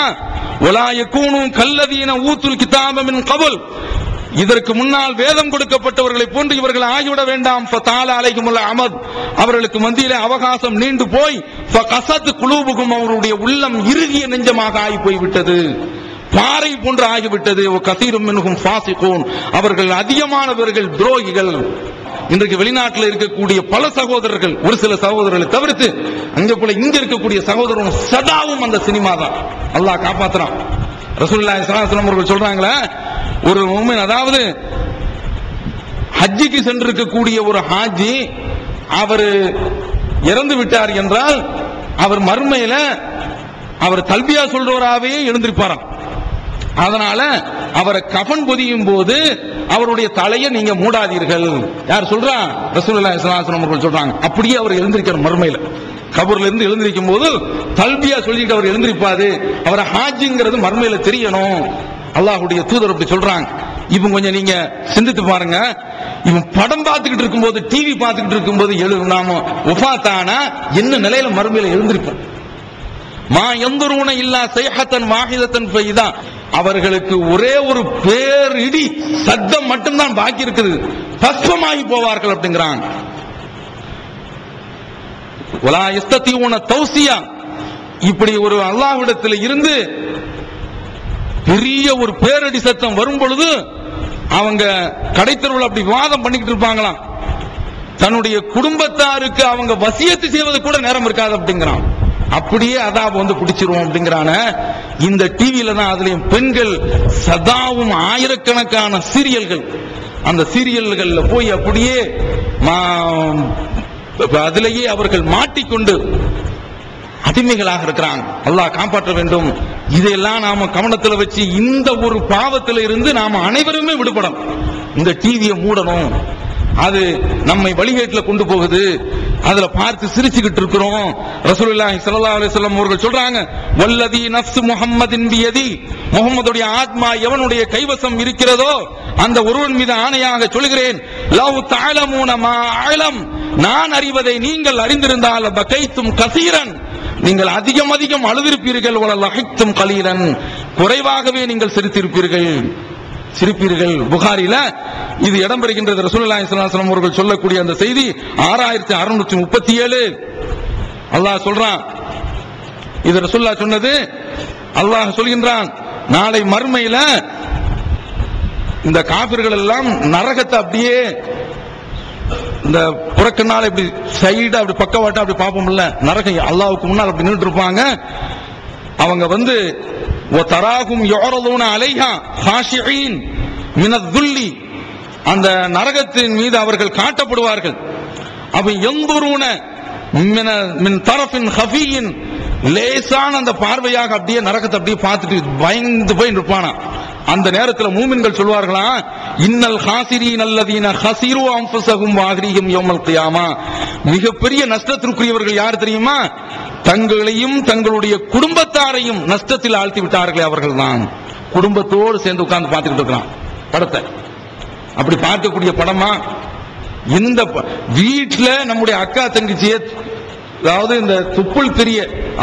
Speaker 2: வலா யகூனு கல்லதீன ஊத்துல் கிதாப மின் கபல், இதற்கு முன்னால் வேதம் கொடுக்கப்பட்டவர்களை போன்று இவர்கள் ஆகிவிட வேண்டாம். ஃபதால அலைஹிமுல் அமத், அவர்களுக்கு மத்தியிலே அவகாசம் நீண்டு போய் ஃபகஸத் குலூபுகும், அவருடைய உள்ளம் இறுகிய நெஞ்சமாக ஆகி போய்விட்டது, பாறை போன்று ஆகிவிட்டது. கஸீரும் மின்ஹும் ஃபாஸிகூன், அவர்கள் அதிகமானவர்கள் துரோகிகள். இன்றைக்கு வெளிநாட்டில் இருக்கக்கூடிய பல சகோதரர்கள், ஒரு சில சகோதரர்களை தவிர்த்து அங்கே போல இங்க இருக்கக்கூடிய சகோதரரும் சதாவும் அந்த சினிமா தான். அல்லாஹ் காப்பாத்துறான். ரசூலுல்லாஹி ஸல்லல்லாஹு அலைஹி வஸல்லம் அவர்கள் சொல்றாங்களே, ஒரு முஃமின், அதாவது ஹஜ்ஜிக்கு சென்றிருக்கக்கூடிய ஒரு ஹாஜி அவர் இறந்து விட்டார் என்றால் அவர் மறுமையில அவர் தல்பியா சொல்றவராகவே எழுந்திருப்பாராம். அதனால அவரை கஃன் பொதியும் போது அவருடைய தலையை நீங்க மூடாதீர்கள். யார் சொல்றா? ரசூலுல்லாஹி ஸல்லல்லாஹு அலைஹி வஸல்லம் அவர்கள் சொல்றாங்க. அப்படியே அவர் எழுந்திருக்கிறார். மறுமையில கபர்ல இருந்து எழுந்திருக்கும் போது தல்பியா சொல்லிட்டு அவர் எழுந்திருப்பாரு. அவரை ஹாஜிங்கிறது மறுமையில தெரியணும். அல்லாஹ்வுடைய தூதர் அப்படி சொல்றாங்க. இவங்க கொஞ்சம் நீங்க சிந்தித்து பாருங்க. இவன் படம் பார்த்துக்கிட்டு இருக்கும்போது, டிவி பார்த்துக்கிட்டு இருக்கும்போது நாம வஃபாத்தானா என்ன நிலையில மறுமையில எழுந்திருப்போம். மா யந்துரூன இல்லா ஸைஹத்தன் வாஹிதத்தன் ஃபைதா, அவர்களுக்கு ஒரே ஒரு பேர் இடி சத்தம் மட்டும்தான் பாக்கி இருக்குது, பஸ்பமாகி போவார்கள் அப்படிங்கிறாங்க. வலா யஸ்ததியூன தௌசியா, இப்படி ஒரு அல்லாஹ்விடத்தில் இருந்து பெரிய ஒரு பேரடி சத்தம் வரும் பொழுது அவங்க கடைத்தெருவில் அப்படி வாதம் பண்ணிக்கிட்டு இருப்பாங்களாம். தன்னுடைய குடும்பத்தாருக்கு அவங்க வசியத்து செய்வது கூட நேரம் இருக்காது அப்படிங்கிறான். அப்படியே அதாப் வந்து பிடிச்சிரும் அப்படிங்கிறான. இந்த டிவியில தான் அதுலயும் பெண்கள் சதாவும் ஆயிரக்கணக்கான சீரியல்கள், அந்த சீரியல்கள்ல போய் அப்படியே அதிலேயே அவர்கள் மாட்டிக்கொண்டு அடிமைகளாக இருக்கிறாங்க. அல்லாஹ் காப்பாற்ற வேண்டும். இதையெல்லாம் நாம கவனத்தில் வச்சு இந்த ஒரு பாவத்தில் இருந்து நாம அனைவருமே விடுபடணும். இந்த டிவியை மூடணும். அது நம்மை வழிகேட்டில் கொண்டு போகுது. அதுல பார்த்து சிரிச்சுக்கிட்டு இருக்கிறோம். ரசூலுல்லாஹி ஸல்லல்லாஹு அலைஹி வஸல்லம் அவர்கள் சொல்றாங்க, வல்லதி நஃப்ஸு முஹம்மதின் பியதி, முஹம்மதுடைய ஆத்மா எவனுடைய கைவசம் இருக்கிறதோ அந்த ஒருவன் மீது ஆணையாக சொல்கிறேன், லவ் தஅலமூன மா அலம், நான் அறிவதை நீங்கள் அறிந்திருந்தால் பகைத்தும் கஸீரன், நீங்கள் அதிகம் அதிகம் அழுதிருப்பீர்கள், வல லஹித்தும் கலீலன், குறைவாகவே நீங்கள் சிரித்திருப்பீர்கள். புகாரில இது இடம்பெறுகின்றது. ரசூலுல்லாஹி ஸல்லல்லாஹு அலைஹி வஸல்லம் அவர்கள் சொல்லக்கூடிய அந்த செய்தி 6637. அல்லாஹ் சொல்றான், இது ரசூலுல்லாஹ் சொன்னது. அல்லாஹ் சொல்கின்றான், நாளை மறுமையில இந்த காபிர்கள் எல்லாம் நரகத்தை அப்படியே இந்த புறக்கனால இப்படி சைடா அப்படி பக்கவாட்டா அப்படி பார்ப்போம்ல, நரகம் அல்லாஹ்வுக்கு முன்னால் அப்படி நின்று இருப்பாங்க. அவங்க வந்து وَتَرَاهُمْ يُعْرَضُونَ عَلَيْهَا خَاشِعِينَ مِنَ الذُّلِّ, அந்த நரகத்தின் மீது அவர்கள் காட்டப்படுவார்கள். அப்ப يَنْظُرُونَ مِنْ طَرَفٍ خَفِيٍّ, லேசான அந்த பார்வையாக அப்படியே நரகத்தை அப்படியே பார்த்துட்டு பயந்து போய் நிற்பானா. அந்த நேரத்தில் மூமின்கள் சொல்வார்களா, இன்னல் ஹாசிரீன் அல்லதீன ஹஸிரு அன்ஃபுஸஹும் வஅஹ்லிஹிம் யௌமல் கியாமா, மிகப்பெரிய நஷ்டத்திற்குரியவர்கள் யார் தெரியுமா? தங்களையும் தங்களுடைய குடும்பத்தாரையும் நஷ்டத்தில் ஆழ்த்தி விட்டார்களே அவர்கள் தான். குடும்பத்தோடு சேர்ந்து உட்கார்ந்து பார்த்துக்கிட்டு இருக்கிறான் படத்தை. அப்படி பார்க்கக்கூடிய படமா? இந்த வீட்டுல நம்முடைய அக்கா தங்கச்சியை, அதாவது இந்த துப்புள் பெரிய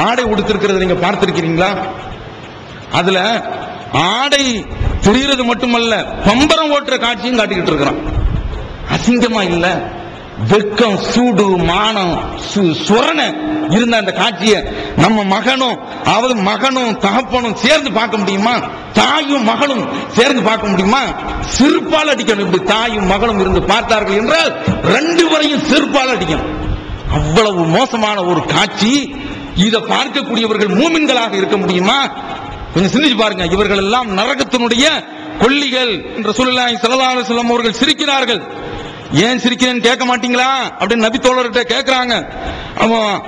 Speaker 2: ஆடை உடுத்திருக்கிறது நீங்க பார்த்திருக்கிறீங்களா? அதுல ஆடை தெரிகிறது மட்டுமல்ல, பம்பரம் ஓட்டுற காட்சியும் காட்டிக்கிட்டு இருக்கிறான். அசிங்கமா இல்ல? வெக்கம், சூடு, மானம், சுரண இருந்த அந்த காட்சியை நம்ம மகனும் தகப்பனும் சேர்ந்து பார்க்க முடியுமா? தாயும் மகனும் சேர்ந்து பார்க்க முடியுமா? செருப்பால் அடிக்கணும். இப்படி தாயும் மகனும் இருந்து பார்த்தார்கள் என்றால் 2 வரையும் செருப்பால் அடிக்கணும். அவ்வளவு மோசமான ஒரு காட்சி. இதை பார்க்கக்கூடியவர்கள் மூமின்களாக இருக்க முடியுமா? கொஞ்சம் சிந்திச்சு பாருங்க. இவர்கள் எல்லாம் நரகத்தினுடைய கொல்லிகள். ரசூலுல்லாஹி ஸல்லல்லாஹு அலைஹி வஸல்லம் அவர்கள் சிரிக்கிறார்கள். ஏன் சிரிக்கிறேன்னு கேட்க மாட்டீங்களா அப்படின்னு நபி தோழர்கிட்ட கேட்கிறாங்க.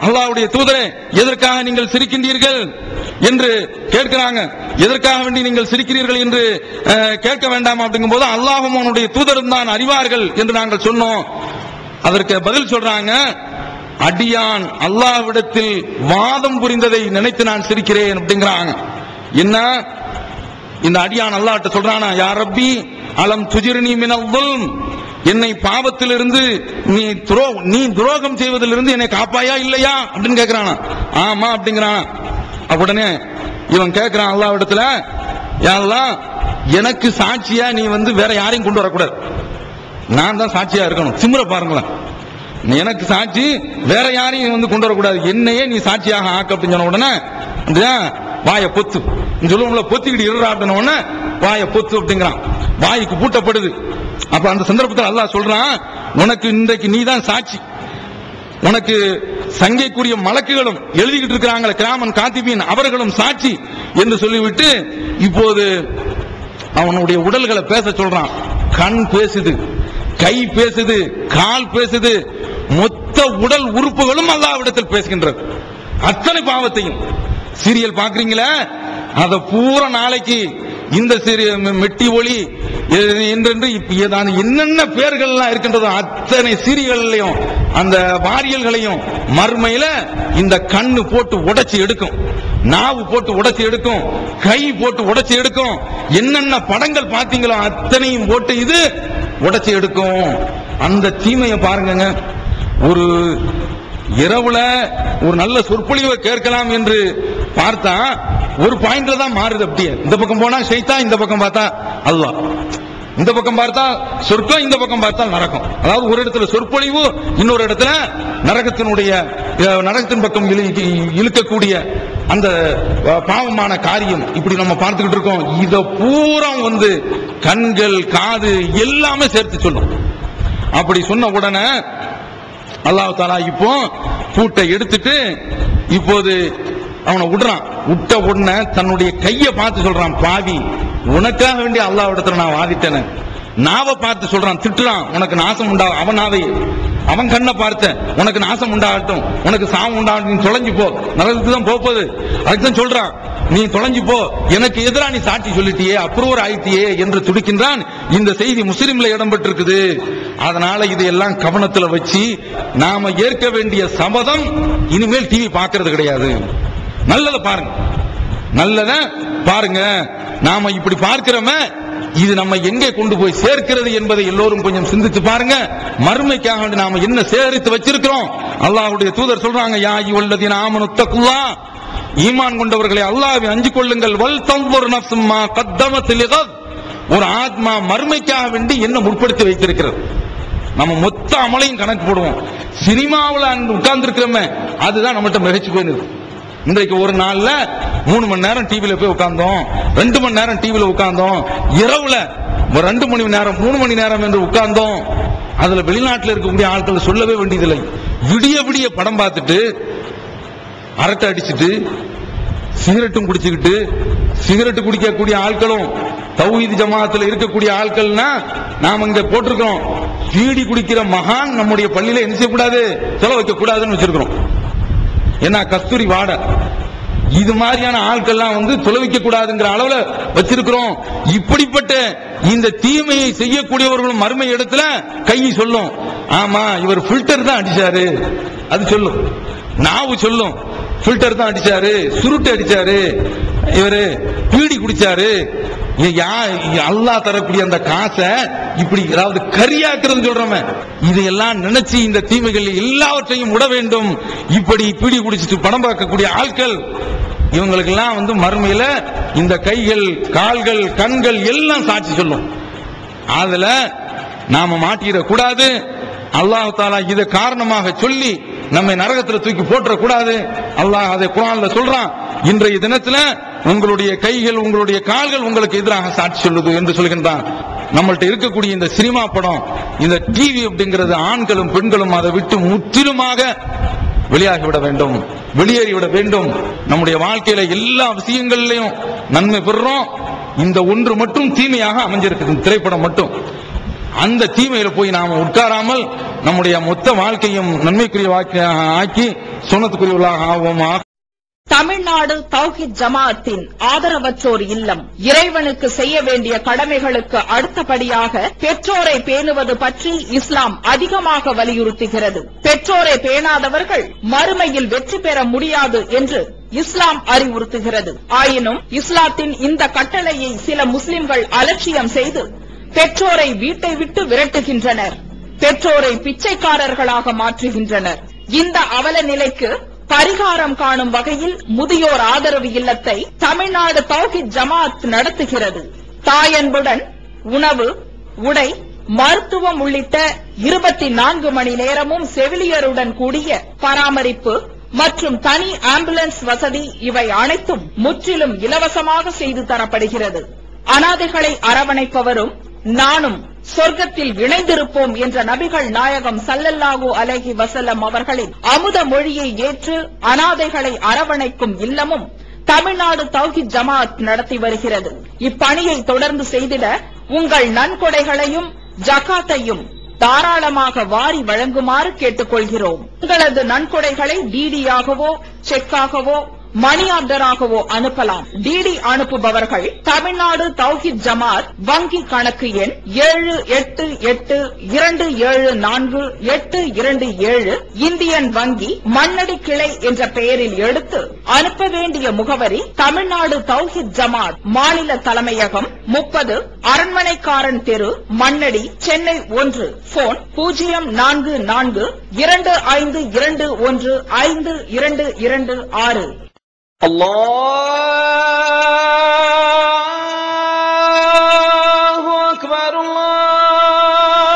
Speaker 2: அல்லாஹ்வுடைய தூதரே, எதற்காக நீங்கள் சிரிக்கின்றீர்கள் என்று கேட்கிறாங்க. எதற்காக வேண்டி நீங்கள் சிரிக்கிறீர்கள் என்று கேட்க வேண்டாம் அப்படிங்கும் போது, அல்லாஹ்வும் அவனுடைய தூதரும் தான் அறிவார்கள் என்று நாங்கள் சொன்னோம். அதற்கு பதில் சொல்றாங்க, அடியான் அல்லாஹ்விடத்தில் வாதம் புரிந்ததை நினைத்து நான் சிரிக்கிறேன் அப்படிங்கிறாங்க. என்ன இந்த அடியான் அல்லாஹ்ட்ட சொல்றானா, யா ரப்பி அலம் துஜிர்னி மினல் ظுல்ம், என்னை பாவத்திலிருந்து நீ துரோகம் செய்வதிலிருந்து என்னை காப்பாயா இல்லையா அப்படின்னு கேட்கிறானா. ஆமா அப்படிங்கிறான். உடனே இவன் கேட்கிறான் அல்லாஹ்விடத்துல, யா அல்லாஹ், எனக்கு சாட்சியா நீ வேற யாரையும் கொண்டு வரக்கூடாது, நான் தான் சாட்சியா இருக்கணும். சிம்ர பாருங்களேன், எனக்கு சாட்சி வேற யாரையும் கொண்டு வரக்கூடாது, என்னையே நீ சாட்சியாக ஆக்க அப்படின்னு சொன்ன உடனே வாய பொத்து சொல்லுவோம்ல, பொத்திக்கிட்டு இருறா அப்படின்ன உடனே வாய பொத்து அப்படிங்கிறான். வாய்க்கு பூட்டப்படுது. அப்ப அந்த சந்தர்ப்பத்தில் அல்லாஹ் சொல்றான், உனக்கு இன்றைக்கு நீ தான் சாட்சி, உனக்கு சங்கைக்குரிய மலக்குகளும் எழுதிக்கிட்டு இருக்கிறாங்களே கிராமன் காத்திபீன் அவர்களும் சாட்சி என்று சொல்லிவிட்டு இப்போது அவனுடைய உடல்களை பேச சொல்றான். கண் பேசுது, கை பேசுது, கால் பேசுது, மொத்த உடல் உறுப்புகளும் அல்லாஹ்விடத்தில் பேசுகின்றது. அத்தனை பாவத்தையும் சீரியல் பாக்குறீங்களா, அத பூரா நாளைக்கு இந்த மெட்டி ஒளி என்றென்று என்னென்ன பேர்கள் எல்லாம் இருக்கின்றதோ அத்தனை சீரியல்களையும் அந்த வாரியல்களையும் மறுமையில இந்த கண்ணு போட்டு உடைச்சி எடுக்கும், நாவு போட்டு உடைச்சி எடுக்கும், கை போட்டு உடைச்சி எடுக்கும், என்னென்ன படங்கள் பார்த்தீங்களோ அத்தனையும் போட்டு இது உடைச்சி எடுக்கும். அந்த தீமையை பாருங்க. ஒரு இரவுல ஒரு நல்ல சொற்பொழிவை கேட்கலாம் என்று பார்த்தா ஒரு பாயிண்ட்ல தான் மாறுது. அப்படியே இந்த பக்கம் போனா ஷைத்தான், இந்த பக்கம் பார்த்தா அல்லாஹ், இந்த பக்கம் பார்த்தா சொர்க்கம், இந்த பக்கம் பார்த்தா நரகம். அதாவது ஒரு இடத்துல சொற்பொழிவு, இன்னொரு இடத்துல நரகத்தின் பக்கம் இழுக்கக்கூடிய அந்த பாவமான காரியம் இப்படி நம்ம பார்த்துக்கிட்டு இருக்கோம். இத பூரா கண்கள் காது எல்லாமே சேர்த்து சொல்லும். அப்படி சொன்ன உடனே அல்லாஹ் தஆலா இப்போ பூட்டை எடுத்துட்டு இப்போது அவனை விடுறான். விட்ட உடனே தன்னுடைய கையை பார்த்து சொல்றான், பாவி, உனக்காக வேண்டிய அல்லாஹ்விடத்துல நான் வாதிட்டேன். நாவை பார்த்து சொல்றான், திட்டுறான், உனக்கு நாசம் உண்டா. அவன் கண்ணை பார்த்த உனக்கு நாசம் உண்டாகட்டும், உனக்கு சாமம் உண்டாகட்டும், நீ தொலைஞ்சு போ, நரகத்துக்கு தான் போகுது. அதுதான் சொல்றான், நீ தொலைஞ்சு போ, எனக்கு எதிராக நீ சாட்சி சொல்லிட்டியே, அப்ரூவர் ஆயிட்டியே என்று துடிக்கின்றான். இந்த செய்தி முஸ்லிம்ல இடம்பெற்றிருக்குது. அதனால இதையெல்லாம் கவனத்துல வச்சு நாம ஏற்க வேண்டிய சபதம், இனிமேல் டிவி பார்க்கறது கிடையாது. நல்லத பாருங்க, நல்லத பாருங்க. நாம இப்படி பார்க்கிறோமே, இது நம்ம எங்கே கொண்டு போய் சேர்க்கிறது என்பதை எல்லோரும் கொஞ்சம் சிந்திச்சு பாருங்க. மறுமைக்காக நாம என்ன சேகரித்து வச்சிருக்கிறோம். அல்லாஹ்வுடைய தூதர் சொல்றாங்க, யா அய்யுஹல்லதீன ஆமனு தக்குல்லாஹ், ஈமான் கொண்டவர்களை அல்லாஹ்வை அஞ்சி கொள்ளுங்கள். வல் தன்ظுர் நஃப்ஸும் மா கத்தமத் லிகத், ஒரு ஆத்மா மறுமைக்காக வேண்டி என்ன முற்படுத்தி வைத்திருக்கிறது. நம்ம மொத்த அமலையும் கணக்கு போடுவோம். சினிமாவில் உட்கார்ந்து இருக்கிறோமே, அதுதான் நம்மகிட்ட மிகச்சு போயிருக்கு. இன்றைக்கு ஒரு நாள்ல 3 மணி நேரம் டிவியில போய் உட்கார்ந்தோம், 2 மணி நேரம் டிவியில உட்கார்ந்தோம், இரவுல 2 மணி நேரம் 3 மணி நேரம் என்று உட்கார்ந்தோம். அதுல வெளிநாட்டில் இருக்கக்கூடிய ஆட்கள் சொல்லவே வேண்டியதில்லை. விடிய விடிய படம் பார்த்துட்டு அரட்டை அடிச்சுட்டு சிகரெட்டும் குடிச்சுக்கிட்டு, சிகரெட்டு குடிக்கக்கூடிய ஆட்களும் தௌஹீத் ஜமாத்தில் இருக்கக்கூடிய ஆட்கள்னா நாம இங்க போட்டிருக்கிறோம், பீடி குடிக்கிற மகான் நம்முடைய பள்ளியில என்ன செய்யக்கூடாது, சொல்ல வைக்க கூடாதுன்னு வச்சிருக்கிறோம். ஏன்னா கஸ்தூரி வாடை, இது மாதிரியான ஆட்கள்லாம் தொலைவிக்க கூடாதுங்கிற அளவுல வச்சிருக்கிறோம். இப்படிப்பட்ட இந்த தீமையை செய்யக்கூடியவர்களும் மறுமை இடத்துல கை சொல்லும், ஆமா இவர் பில்டர் தான் அடிச்சாரு, அது சொல்லும். நாவு சொல்லும், பில்டர் தான் அடிச்சாரு, சுருட்டு அடிச்சாரு, இவரு பீடி குடிச்சாரு. அல்லாஹ் தரக்கூடிய அந்த காசை இப்படி ஏதாவது கரியாக்குறது சொல்றோமே, இதையெல்லாம் நினைச்சு இந்த தீமைகள் எல்லாவற்றையும் விட வேண்டும். இப்படி பீடி குடிச்சிட்டு படம் பார்க்கக்கூடிய ஆட்கள், இவங்களுக்கெல்லாம் மறுமையில இந்த கைகள் கால்கள் கண்கள் எல்லாம் சாட்சி சொல்லும். அதுல நாம மாட்டிட கூடாது. அல்லாஹ் தஆலா இதை காரணமாக சொல்லி நம்மை நரகத்துல தூக்கி போட்டுற கூடாது. அல்லாஹ் அதை குர்ஆன்ல சொல்றான், இன்றைய தினத்துல உங்களுடைய கைகள் உங்களுடைய கால்கள் உங்களுக்கு எதிராக சாட்சி சொல்லுது என்று சொல்கின்றான். நம்மள்ட்ட இருக்கக்கூடிய இந்த சினிமா படம், இந்த டிவி அப்படிங்கிறது ஆண்களும் பெண்களும் அதை விட்டு முற்றிலுமாக வெளியாகிவிட வேண்டும், வெளியேறிவிட வேண்டும். நம்முடைய வாழ்க்கையில எல்லா விஷயங்களிலையும் நன்மை பெறுறோம், இந்த ஒன்று மட்டும் தீமையாக அமைஞ்சிருக்கு, திரைப்படம் மட்டும். அந்த தீமையில போய் நாம உட்காராமல் நம்முடைய மொத்த வாழ்க்கையும் நன்மைக்குரிய வாழ்க்கையாக ஆக்கி சுன்னத்துக்குரியவர்களாக ஆவோமா.
Speaker 6: தமிழ்நாடு தௌஹீத் ஜமாஅத்தின் ஆதரவற்றோர் இல்லம் இறைவனுக்கு செய்ய வேண்டிய கடமைகளுக்கு அடுத்தபடியாக பெற்றோரை பேணுவது பற்றி இஸ்லாம் அதிகமாக வலியுறுத்துகிறது. பெற்றோரை பேணாதவர்கள் மறுமையில் வெற்றி பெற முடியாது என்று இஸ்லாம் அறிவுறுத்துகிறது. ஆயினும் இஸ்லாத்தின் இந்த கட்டளையை சில முஸ்லிம்கள் அலட்சியம் செய்து பெற்றோரை வீட்டை விட்டு விரட்டுகின்றனர். பெற்றோரை பிச்சைக்காரர்களாக மாற்றுகின்றனர். இந்த அவல நிலைக்கு பரிகாரம் காணும் வகையில் முதியோர் ஆதரவு இல்லத்தை தமிழ்நாடு தௌஹீத் ஜமாஅத் நடத்துகிறது. தாயன்புடன் உணவு, உடை, மருத்துவம் உள்ளிட்ட 24 மணி நேரமும் செவிலியருடன் கூடிய பராமரிப்பு மற்றும் தனி ஆம்புலன்ஸ் வசதி இவை அனைத்தும் முற்றிலும் இலவசமாக செய்து தரப்படுகிறது. அனாதைகளை அரவணைப்பவரும் நானும் சொர்க்கத்தில் இணைந்திருப்போம் என்ற நபிகள் நாயகம் ஸல்லல்லாஹு அலைஹி வஸல்லம் அவர்களின் அமுத மொழியை ஏற்று அனாதைகளை அரவணைக்கும் இல்லமும் தமிழ்நாடு தௌஹீத் ஜமாஅத் நடத்தி வருகிறது. இப்பணியை தொடர்ந்து செய்திட உங்கள் நன்கொடைகளையும் ஜகாத்தையும் தாராளமாக வாரி வழங்குமாறு கேட்டுக்கொள்கிறோம். உங்களது நன்கொடைகளை டிடியாகவோ செக்காகவோ மணி ஆர்டராகவோ அனுப்பலாம். டிடி அனுப்புபவர்கள் தமிழ்நாடு தௌஹீத் ஜமாஅத் வங்கி கணக்கு எண் 7882748827 இந்தியன் வங்கி மண்ணடி கிளை என்ற பெயரில் எடுத்து அனுப்ப வேண்டிய முகவரி தமிழ்நாடு தௌஹீத் ஜமாஅத் மாநில தலைமையகம் 30 அரண்மனைக்காரன் தெரு மண்ணடி சென்னை 1 போன் 044215215226.
Speaker 7: الله أكبر الله